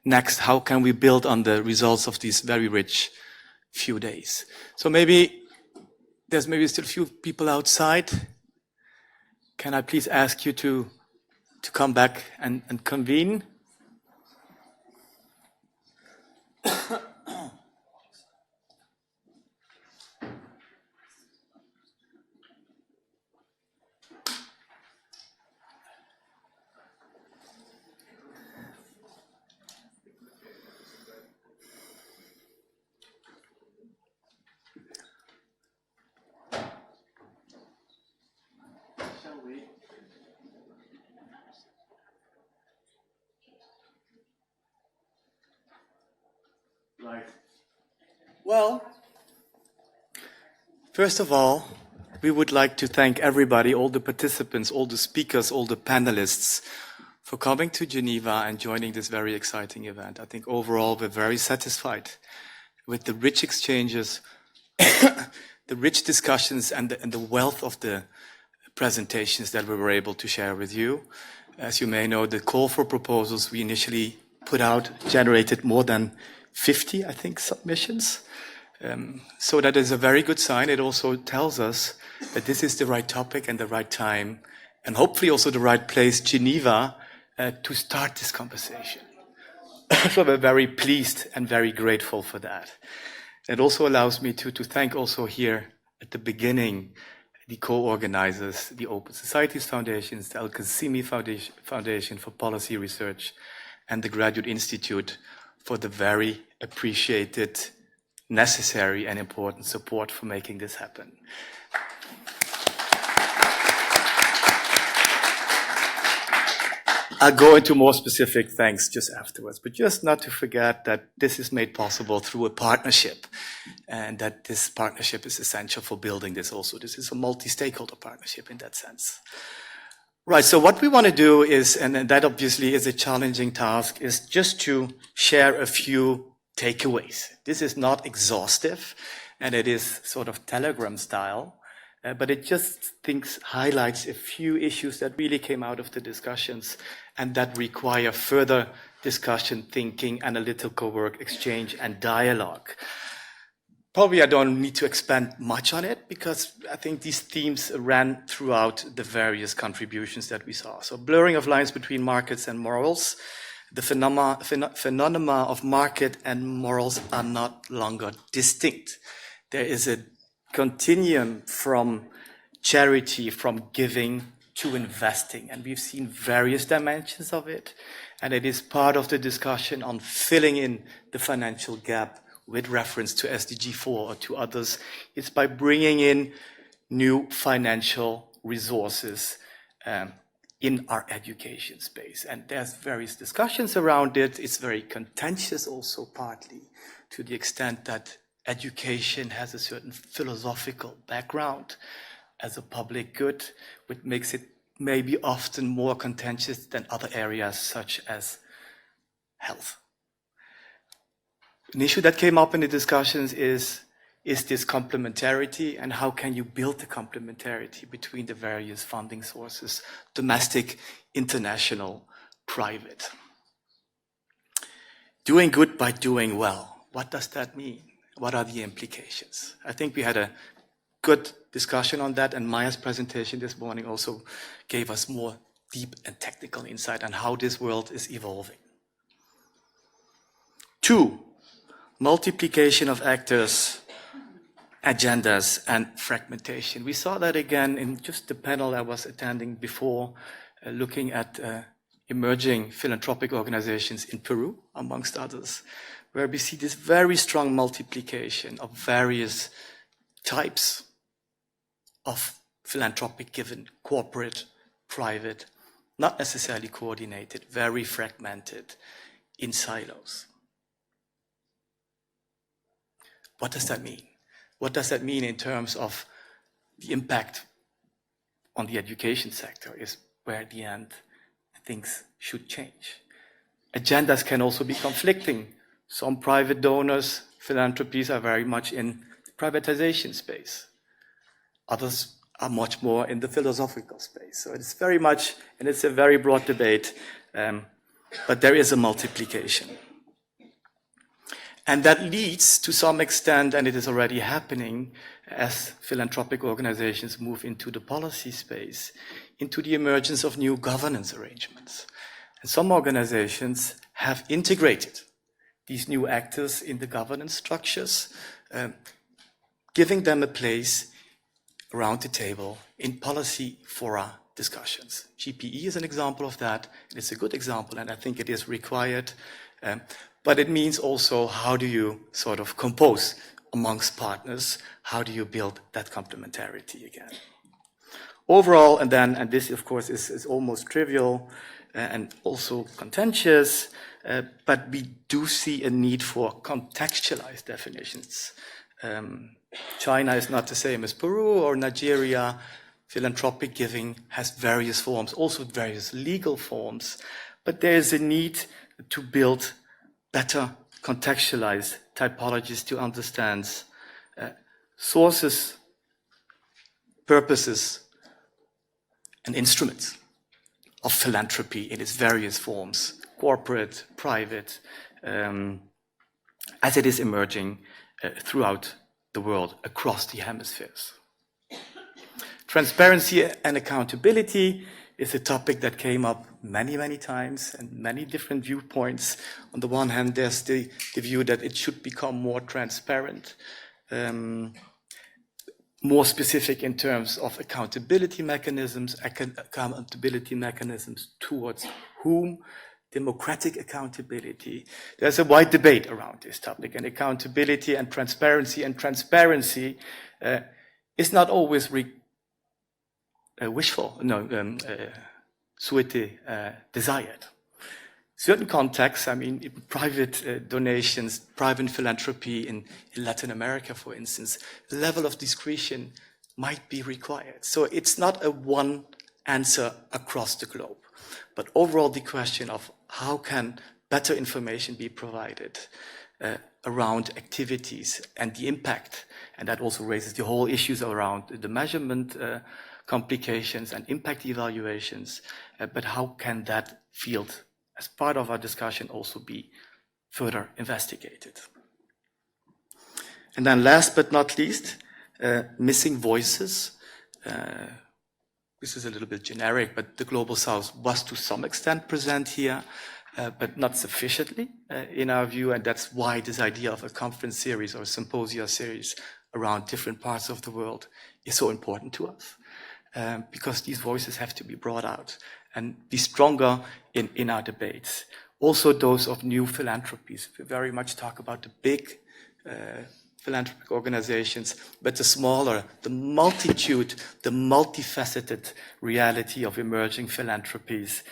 next? How can we build on the results of these very rich few days? So maybe there's still a few people outside. Can I please ask you to come back and convene? Right. Well, first of all, we would like to thank everybody, all the participants, all the speakers, all the panelists for coming to Geneva and joining this very exciting event. I think overall we're very satisfied with the rich exchanges, the rich discussions and the wealth of the presentations that we were able to share with you. As you may know, the call for proposals we initially put out generated more than 50, I think, submissions. So that is a very good sign. It also tells us that this is the right topic and the right time, and hopefully also the right place, Geneva, to start this conversation. So we're very pleased and very grateful for that. It also allows me to thank also here at the beginning the co-organizers, the Open Societies Foundations, the Al-Qasimi Foundation for Policy Research, and the Graduate Institute for the very appreciated, necessary, and important support for making this happen. I'll go into more specific thanks just afterwards, but just not to forget that this is made possible through a partnership, and that this partnership is essential for building this also. This is a multi-stakeholder partnership in that sense. Right, so what we want to do is, and that obviously is a challenging task, is just to share a few takeaways. This is not exhaustive, and it is sort of telegram style, but it just highlights a few issues that really came out of the discussions and that require further discussion, thinking, analytical work, exchange, and dialogue. Probably I don't need to expand much on it because I think these themes ran throughout the various contributions that we saw. So blurring of lines between markets and morals. The phenomena of market and morals are not longer distinct. There is a continuum from charity, from giving to investing, and we've seen various dimensions of it, and it is part of the discussion on filling in the financial gap with reference to SDG 4 or to others. It's by bringing in new financial resources in our education space. And there's various discussions around it. It's very contentious also, partly to the extent that education has a certain philosophical background as a public good, which makes it maybe often more contentious than other areas such as health. An issue that came up in the discussions is this complementarity, and how can you build the complementarity between the various funding sources, domestic, international, private. Doing good by doing well. What does that mean? What are the implications? I think we had a good discussion on that, and Maya's presentation this morning also gave us more deep and technical insight on how this world is evolving. 2, multiplication of actors, agendas, and fragmentation. We saw that again in just the panel I was attending before, looking at emerging philanthropic organizations in Peru, amongst others, where we see this very strong multiplication of various types of philanthropic given, corporate, private, not necessarily coordinated, very fragmented in silos. What does that mean? What does that mean in terms of the impact on the education sector is where at the end things should change. Agendas can also be conflicting. Some private donors, philanthropies are very much in the privatization space. Others are much more in the philosophical space. So it's very much, and it's a very broad debate, but there is a multiplication. And that leads to some extent, and it is already happening as philanthropic organizations move into the policy space, into the emergence of new governance arrangements. And some organizations have integrated these new actors in the governance structures, giving them a place around the table in policy fora discussions. GPE is an example of that. It's a good example, and I think it is required. But it means also, how do you sort of compose amongst partners? How do you build that complementarity again? Overall, and this of course is almost trivial and also contentious, but we do see a need for contextualized definitions. China is not the same as Peru or Nigeria. Philanthropic giving has various forms, also various legal forms, but there is a need to build better contextualized typologies to understand sources, purposes, and instruments of philanthropy in its various forms, corporate, private, as it is emerging throughout the world, across the hemispheres. Transparency and accountability is a topic that came up many, many times and many different viewpoints. On the one hand, there's the view that it should become more transparent, more specific in terms of accountability mechanisms towards whom, democratic accountability. There's a wide debate around this topic, and accountability and transparency is not always desired. Certain contexts, I mean, private donations, private philanthropy in Latin America, for instance, the level of discretion might be required. So it's not a one answer across the globe. But overall, the question of how can better information be provided around activities and the impact, and that also raises the whole issues around the measurement complications and impact evaluations, but how can that field, as part of our discussion, also be further investigated? And then last but not least, missing voices. This is a little bit generic, but the Global South was to some extent present here, but not sufficiently in our view, and that's why this idea of a conference series or a symposia series around different parts of the world is so important to us, because these voices have to be brought out and be stronger in our debates. Also those of new philanthropies. We very much talk about the big philanthropic organizations, but the smaller, the multitude, the multifaceted reality of emerging philanthropies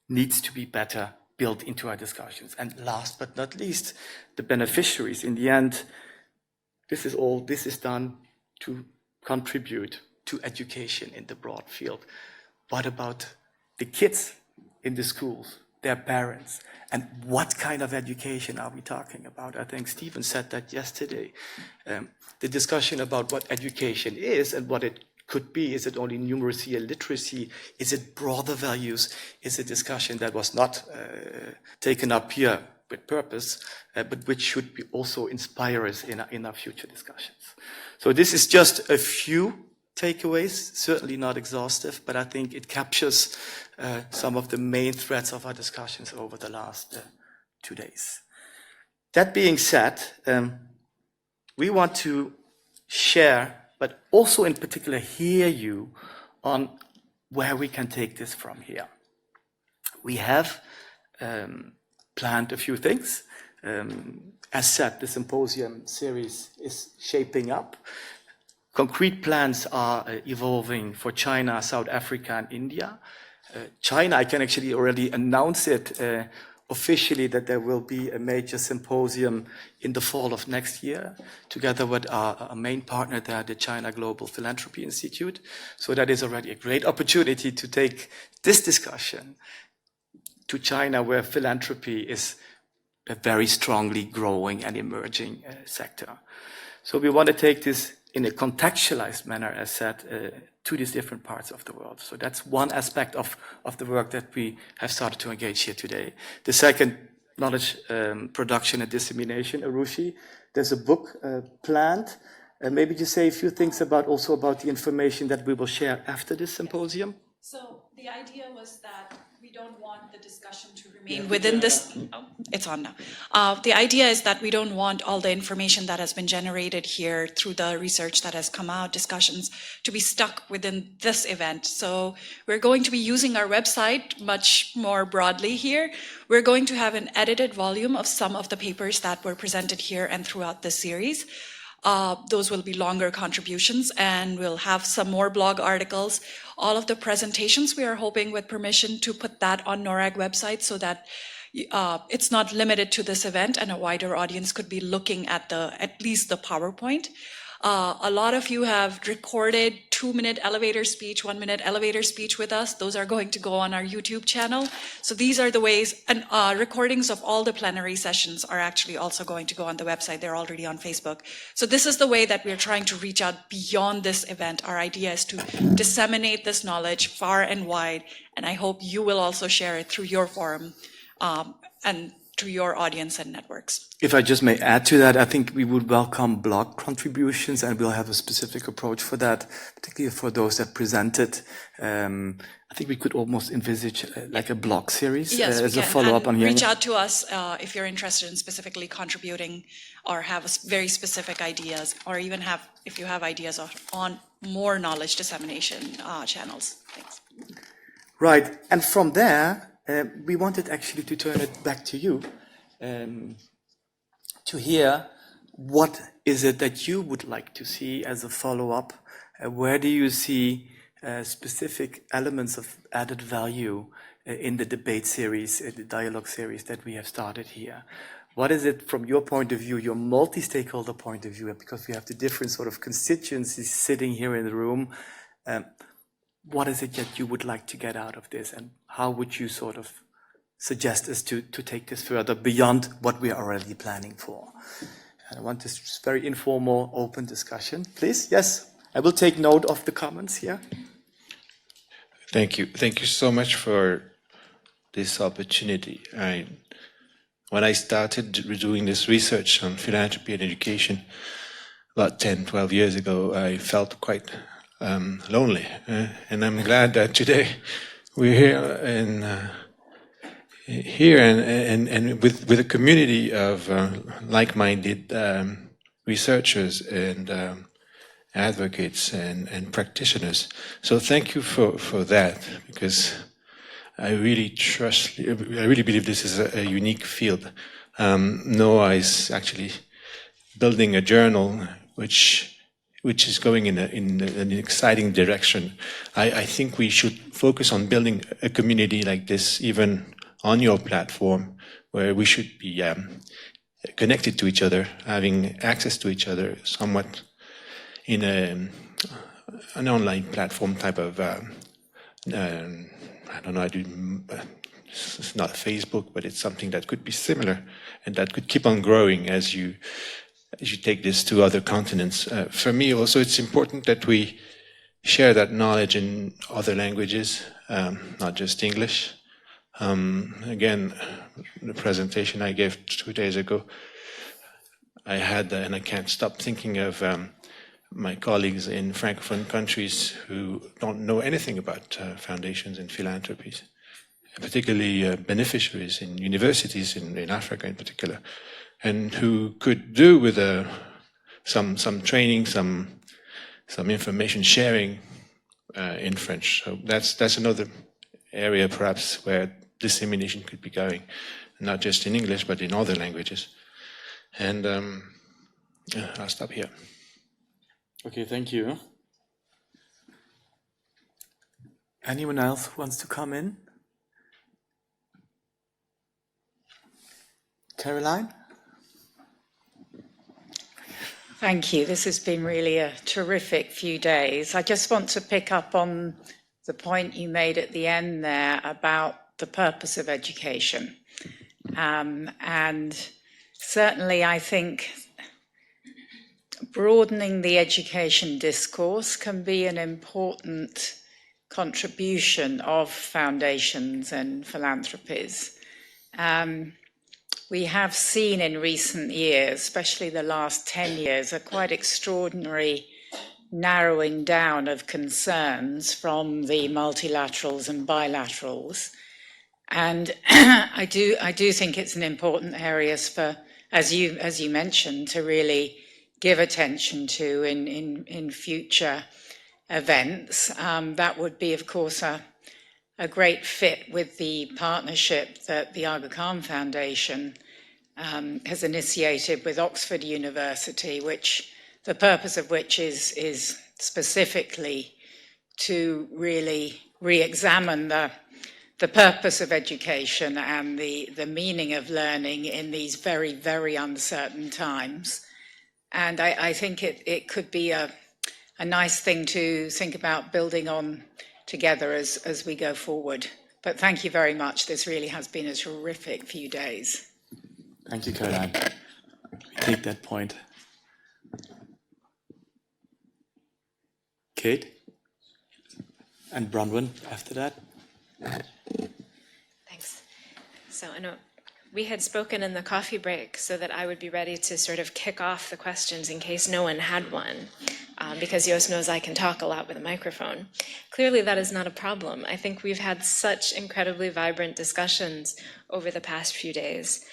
needs to be better built into our discussions. And last but not least, the beneficiaries. In the end, this is done to contribute to education in the broad field. What about the kids in the schools, their parents, and what kind of education are we talking about? I think Stephen said that yesterday. The discussion about what education is and what it could be, is it only numeracy and literacy? Is it broader values? Is a discussion that was not taken up here with purpose, but which should be also inspire us in our future discussions. So this is just a few takeaways, certainly not exhaustive, but I think it captures some of the main threads of our discussions over the last 2 days. That being said, we want to share, but also in particular hear you on where we can take this from here. We have planned a few things. As said, the symposium series is shaping up. Concrete plans are evolving for China, South Africa, and India. China, I can actually already announce it officially that there will be a major symposium in the fall of next year, together with our main partner there, the China Global Philanthropy Institute. So that is already a great opportunity to take this discussion to China, where philanthropy is a very strongly growing and emerging sector. So we want to take this in a contextualized manner, as said, to these different parts of the world. So that's one aspect of the work that we have started to engage here today. The second, knowledge production and dissemination, Arushi. There's a book planned. Maybe just say a few things also about the information that we will share after this symposium. So the idea was that we don't want the discussion to remain within this. Oh, it's on now. The idea is that we don't want all the information that has been generated here through the research that has come out, discussions, to be stuck within this event. So we're going to be using our website much more broadly here. We're going to have an edited volume of some of the papers that were presented here and throughout this series. Those will be longer contributions, and we'll have some more blog articles. All of the presentations, we are hoping with permission to put that on NORRAG website so that it's not limited to this event and a wider audience could be looking at least the PowerPoint. A lot of you have recorded 2-minute elevator speech, 1-minute elevator speech with us. Those are going to go on our YouTube channel. So these are the ways, and recordings of all the plenary sessions are actually also going to go on the website. They're already on Facebook. So this is the way that we're trying to reach out beyond this event. Our idea is to disseminate this knowledge far and wide, and I hope you will also share it through your forum and to your audience and networks. If I just may add to that, I think we would welcome blog contributions, and we'll have a specific approach for that, particularly for those that presented. I think we could almost envisage like a blog series as a follow-up on here. Reach out to us if you're interested in specifically contributing or have very specific ideas, or even if you have ideas on more knowledge dissemination channels. Thanks. Right, and from there, we wanted actually to turn it back to you, to hear what is it that you would like to see as a follow-up. Where do you see specific elements of added value in the debate series, the dialogue series that we have started here? What is it from your point of view, your multi-stakeholder point of view, because we have the different sort of constituencies sitting here in the room? What is it that you would like to get out of this, and how would you sort of suggest us to take this further beyond what we are already planning for? And I want this very informal, open discussion. Please, yes, I will take note of the comments here. Thank you. Thank you so much for this opportunity. When I started doing this research on philanthropy and education about 10, 12 years ago, I felt quite lonely, and I'm glad that today we're here and with a community of like-minded researchers and advocates and practitioners. So thank you for that, because I really believe this is a unique field. NOAA is actually building a journal which is going in an exciting direction. I think we should focus on building a community like this, even on your platform, where we should be connected to each other, having access to each other somewhat in an online platform type of, I don't know, it's not Facebook, but it's something that could be similar and that could keep on growing as you take this to other continents. For me also, it's important that we share that knowledge in other languages, not just English. Again, the presentation I gave 2 days ago, I had, and I can't stop thinking of my colleagues in Francophone countries who don't know anything about foundations and philanthropies, particularly beneficiaries in universities in Africa in particular, and who could do with some training, some information sharing in French. So that's another area perhaps where dissemination could be going, not just in English but in other languages. And I'll stop here. Okay, thank you. Anyone else who wants to come in? Caroline? Thank you. This has been really a terrific few days. I just want to pick up on the point you made at the end there about the purpose of education. And certainly I think broadening the education discourse can be an important contribution of foundations and philanthropies. we have seen in recent years, especially the last 10 years, a quite extraordinary narrowing down of concerns from the multilaterals and bilaterals. And I do think it's an important area for, as you mentioned, to really give attention to in future events. That would be, of course, a great fit with the partnership that the Aga Khan Foundation has initiated with Oxford University, which the purpose of which is specifically to really re-examine the purpose of education and the meaning of learning in these very, very uncertain times. And I think it could be a nice thing to think about building on together as we go forward. But thank you very much. This really has been a terrific few days. Thank you, Caroline. Take that point. Kate? And Bronwyn after that. Thanks. So I know we had spoken in the coffee break so that I would be ready to sort of kick off the questions in case no one had one, because Joost knows I can talk a lot with a microphone. Clearly that is not a problem. I think we've had such incredibly vibrant discussions over the past few days.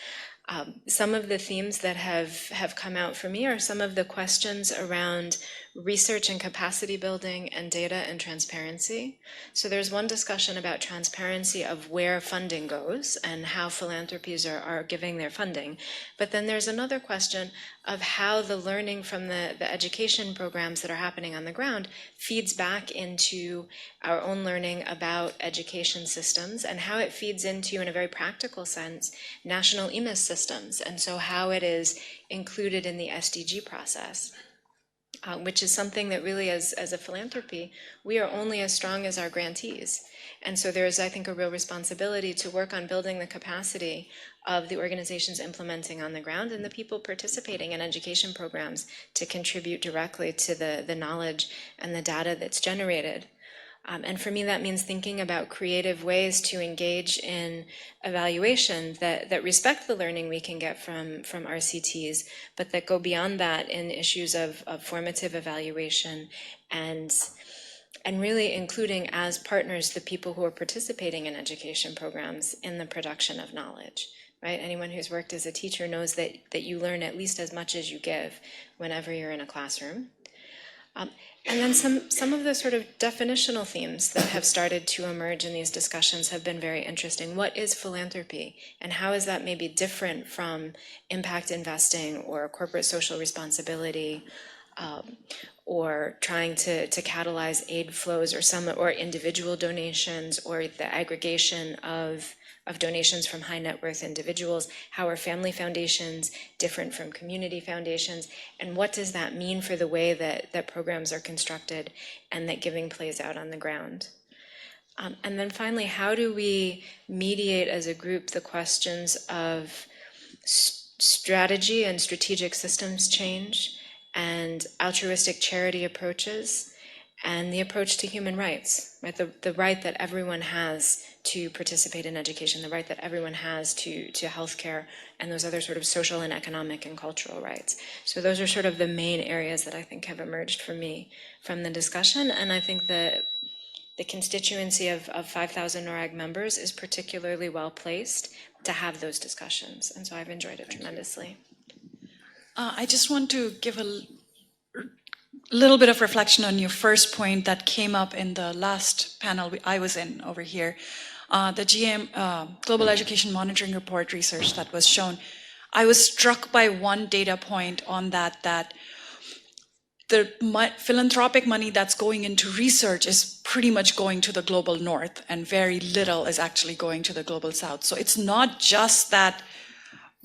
Some of the themes that have come out for me are some of the questions around research and capacity building and data and transparency. So there's one discussion about transparency of where funding goes and how philanthropies are giving their funding. But then there's another question of how the learning from the education programs that are happening on the ground feeds back into our own learning about education systems and how it feeds into, in a very practical sense, national EMIS systems. And so how it is included in the SDG process. Which is something that really, as a philanthropy, we are only as strong as our grantees. And so there is, I think, a real responsibility to work on building the capacity of the organizations implementing on the ground and the people participating in education programs to contribute directly to the knowledge and the data that's generated. And for me, that means thinking about creative ways to engage in evaluation that respect the learning we can get from RCTs, but that go beyond that in issues of formative evaluation and really including as partners the people who are participating in education programs in the production of knowledge. Right? Anyone who's worked as a teacher knows that you learn at least as much as you give whenever you're in a classroom. And then some of the sort of definitional themes that have started to emerge in these discussions have been very interesting. What is philanthropy? And how is that maybe different from impact investing or corporate social responsibility, or trying to catalyze aid flows or individual donations or the aggregation of donations from high net worth individuals? How are family foundations different from community foundations? And what does that mean for the way that programs are constructed and that giving plays out on the ground? And then finally, how do we mediate as a group the questions of strategy and strategic systems change and altruistic charity approaches and the approach to human rights, right? The right that everyone has to participate in education, the right that everyone has to healthcare, and those other sort of social and economic and cultural rights. So those are sort of the main areas that I think have emerged for me from the discussion, and I think the constituency of 5,000 NORRAG members is particularly well placed to have those discussions, and so I've enjoyed it tremendously. I just want to give a little bit of reflection on your first point that came up in the last panel I was in over here. The Global Education Monitoring Report research that was shown. I was struck by one data point on that the philanthropic money that's going into research is pretty much going to the global north and very little is actually going to the global south. So it's not just that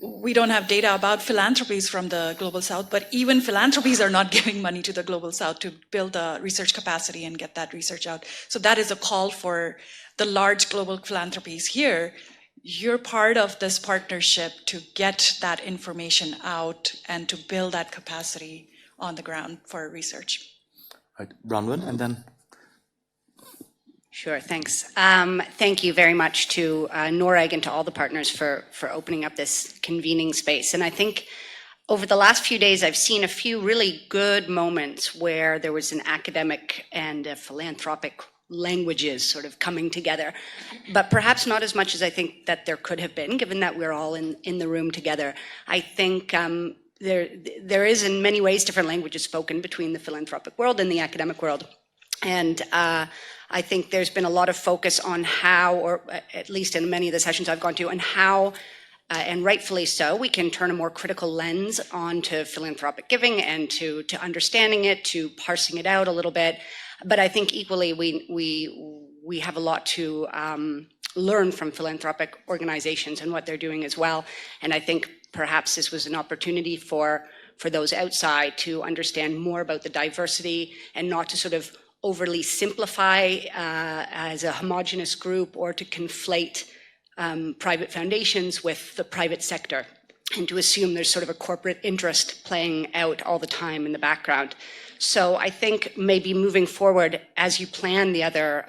we don't have data about philanthropies from the global south, but even philanthropies are not giving money to the global south to build the research capacity and get that research out. So that is a call for the large global philanthropies here. You're part of this partnership to get that information out and to build that capacity on the ground for research. Right, Bronwyn, and then Sure, thanks. Thank you very much to NORRAG and to all the partners for opening up this convening space. And I think over the last few days, I've seen a few really good moments where there was an academic and a philanthropic languages sort of coming together, but perhaps not as much as I think that there could have been, given that we're all in the room together. I think there is in many ways different languages spoken between the philanthropic world and the academic world. And I think there's been a lot of focus on how, or at least in many of the sessions I've gone to, and how, and rightfully so, we can turn a more critical lens onto philanthropic giving and to understanding it, to parsing it out a little bit. But I think equally we have a lot to learn from philanthropic organizations and what they're doing as well. And I think perhaps this was an opportunity for those outside to understand more about the diversity and not to sort of overly simplify as a homogenous group or to conflate private foundations with the private sector and to assume there's sort of a corporate interest playing out all the time in the background. So I think maybe moving forward as you plan the other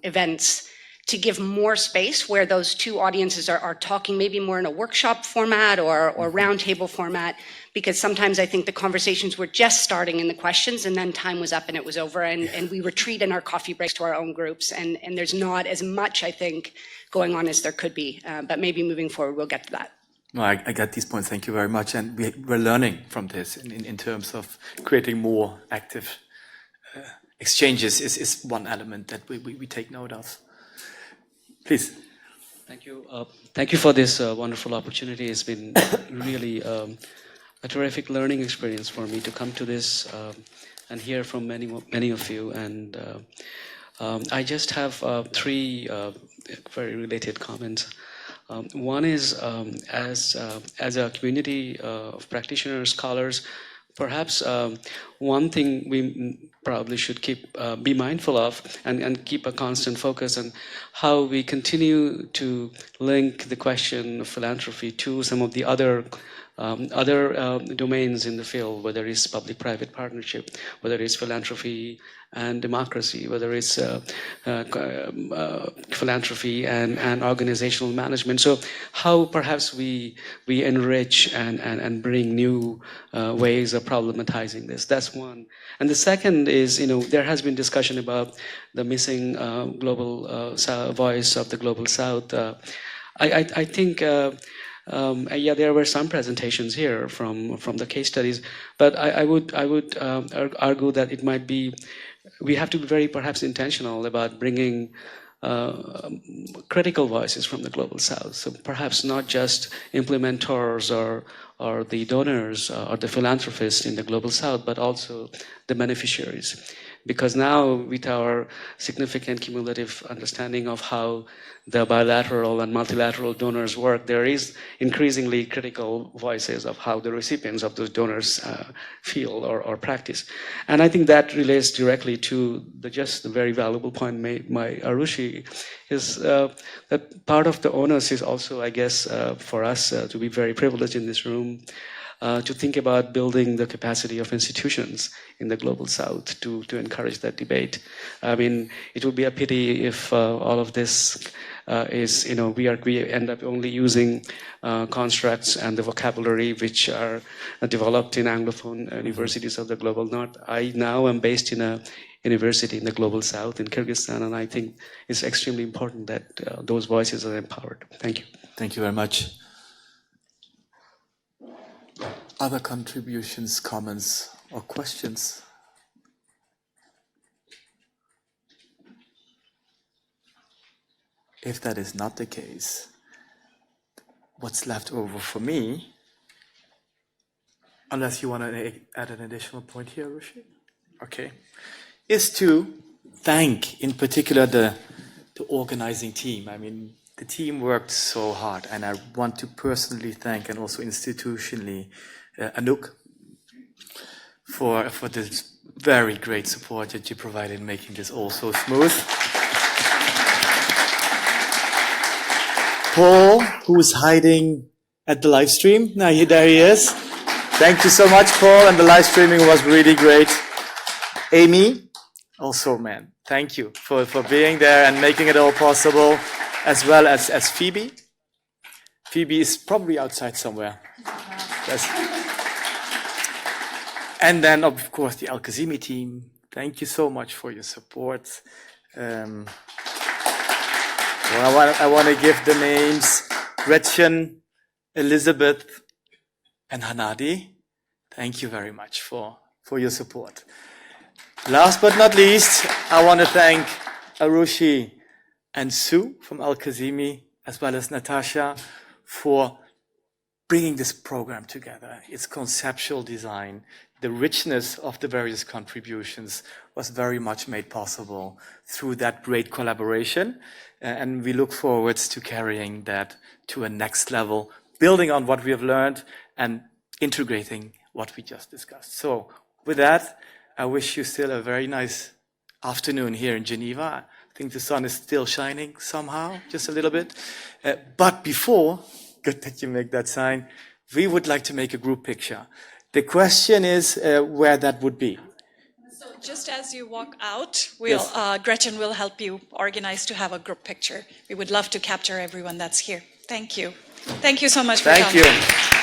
events, to give more space where those two audiences are talking maybe more in a workshop format or roundtable format, because sometimes I think the conversations were just starting in the questions and then time was up and it was over and we retreat in our coffee breaks to our own groups and there's not as much, I think, going on as there could be. But maybe moving forward, we'll get to that. No, I got these points. Thank you very much. And we're learning from this in terms of creating more active exchanges is one element that we take note of. Please. Thank you. Thank you for this wonderful opportunity. It's been really a terrific learning experience for me to come to this and hear from many of you. And I just have three very related comments. One is as a community of practitioners, scholars, perhaps one thing we probably should be mindful of and keep a constant focus on how we continue to link the question of philanthropy to some of the other domains in the field, whether it's public-private partnership, whether it's philanthropy and democracy, whether it's philanthropy and organizational management. So how perhaps we enrich and bring new ways of problematizing this. That's one. And the second is, there has been discussion about the missing global voice of the Global South. I think yeah, there were some presentations here from the case studies, but I would argue that it might be, we have to be very perhaps intentional about bringing critical voices from the Global South. So perhaps not just implementors or the donors or the philanthropists in the Global South, but also the beneficiaries. Because now, with our significant cumulative understanding of how the bilateral and multilateral donors work, there is increasingly critical voices of how the recipients of those donors feel or practice. And I think that relates directly to the very valuable point made by Arushi, is that part of the onus is also, I guess, for us to be very privileged in this room, to think about building the capacity of institutions in the Global South to encourage that debate. I mean, it would be a pity if all of this is, we end up only using constructs and the vocabulary which are developed in Anglophone universities of the Global North. I now am based in a university in the Global South in Kyrgyzstan, and I think it's extremely important that those voices are empowered. Thank you. Thank you very much. Other contributions, comments, or questions? If that is not the case, what's left over for me, unless you want to add an additional point here, Rushi? Okay, is to thank, in particular, the organizing team. I mean, the team worked so hard, and I want to personally thank, and also institutionally, Anouk, for this very great support that you provided in making this all so smooth. Paul, who's hiding at the live stream. Now, there he is. Thank you so much, Paul, and the live streaming was really great. Amy, also, man, Thank you for being there and making it all possible, as well as Phoebe. Phoebe is probably outside somewhere. Yes. And then, of course, the Al-Kazimi team. Thank you so much for your support. Well, I want to give the names Gretchen, Elizabeth, and Hanadi. Thank you very much for your support. Last but not least, I want to thank Arushi and Sue from Al-Kazimi, as well as Natasha, for bringing this program together. Its conceptual design, the richness of the various contributions was very much made possible through that great collaboration. And we look forward to carrying that to a next level, building on what we have learned and integrating what we just discussed. So with that, I wish you still a very nice afternoon here in Geneva. I think the sun is still shining somehow, just a little bit. But before, good that you make that sign, we would like to make a group picture. The question is where that would be. So just as you walk out, Yes. Gretchen will help you organize to have a group picture. We would love to capture everyone that's here. Thank you. Thank you so much for coming. Thank you.